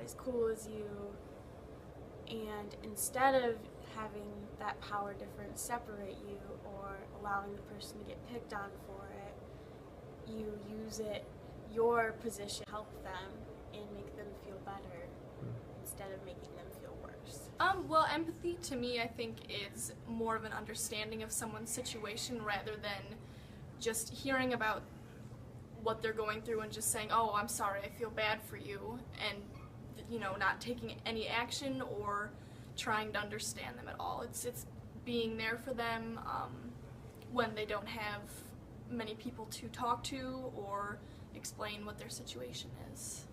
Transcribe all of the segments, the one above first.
as cool as you, and instead of having that power difference separate you or allowing the person to get picked on for it, you use it, your position, help them and make them feel better instead of making them feel worse. Well, empathy to me, I think, is more of an understanding of someone's situation rather than just hearing about what they're going through and just saying, oh, I'm sorry, I feel bad for you, and, you know, not taking any action or trying to understand them at all. It's being there for them when they don't have many people to talk to or explain what their situation is.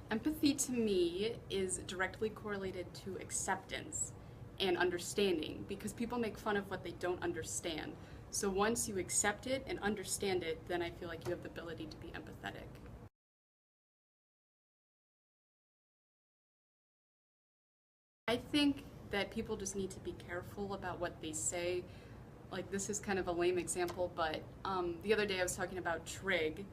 Empathy to me is directly correlated to acceptance and understanding, because people make fun of what they don't understand. So once you accept it and understand it, then I feel like you have the ability to be empathetic. I think that people just need to be careful about what they say. Like, this is kind of a lame example, but the other day I was talking about trig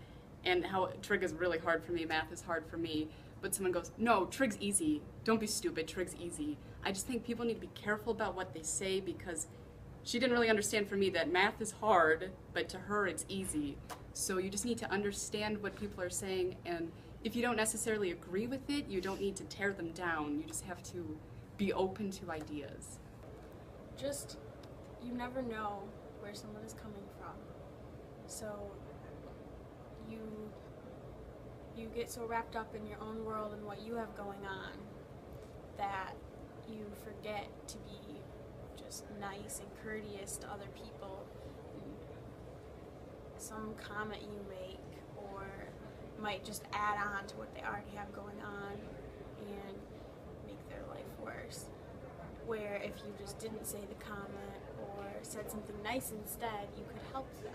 and how trig is really hard for me, math is hard for me, but someone goes, no, trig's easy, don't be stupid, trig's easy. I just think people need to be careful about what they say, because she didn't really understand for me that math is hard, but to her it's easy. So you just need to understand what people are saying, and if you don't necessarily agree with it, you don't need to tear them down, you just have to be open to ideas. Just, you never know where someone is coming from. So you get so wrapped up in your own world and what you have going on that you forget to be just nice and courteous to other people. And some comment you make or might just add on to what they already have going on and make their life worse. Where if you just didn't say the comment or said something nice instead, you could help them.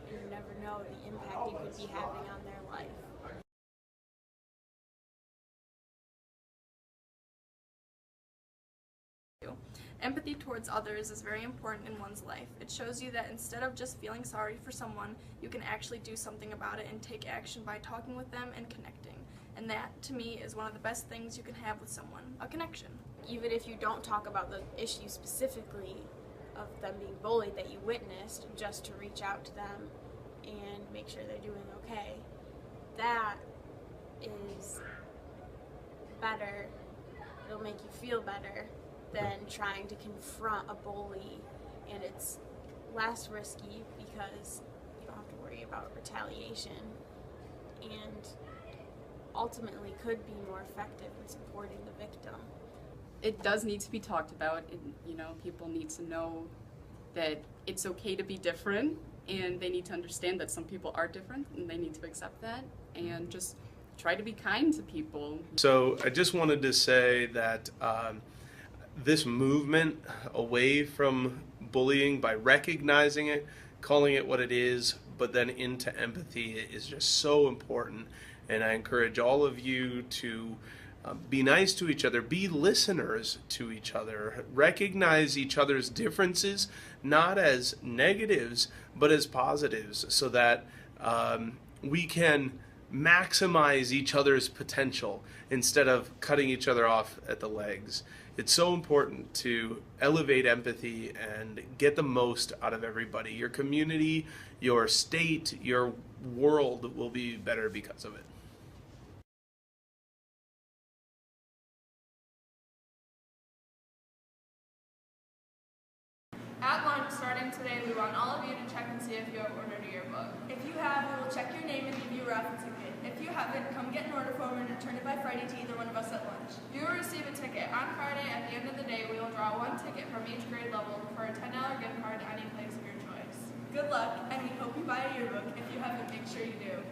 And you never know the impact you could be having on their life. Empathy towards others is very important in one's life. It shows you that instead of just feeling sorry for someone, you can actually do something about it and take action by talking with them and connecting. And that, to me, is one of the best things you can have with someone, a connection. Even if you don't talk about the issue specifically of them being bullied that you witnessed, just to reach out to them and make sure they're doing okay, that is better. It'll make you feel better than trying to confront a bully, and it's less risky because you don't have to worry about retaliation, and ultimately could be more effective in supporting the victim. It does need to be talked about, and, you know, people need to know that it's okay to be different, and they need to understand that some people are different, and they need to accept that, and just try to be kind to people. So I just wanted to say that this movement away from bullying, by recognizing it, calling it what it is, but then into empathy, is just so important. And I encourage all of you to be nice to each other, be listeners to each other, recognize each other's differences, not as negatives, but as positives, so that we can maximize each other's potential instead of cutting each other off at the legs. It's so important to elevate empathy and get the most out of everybody. Your community, your state, your world will be better because of it. At lunch, starting today, we want all of you to check and see if you have ordered a yearbook. If you have, we will check your name and give you a raffle ticket. If you haven't, come get an order form and return it by Friday to either one of us at lunch. You will receive a ticket. On Friday, at the end of the day, we will draw one ticket from each grade level for a $10 gift card to any place of your choice. Good luck, and we hope you buy a yearbook. If you haven't, make sure you do.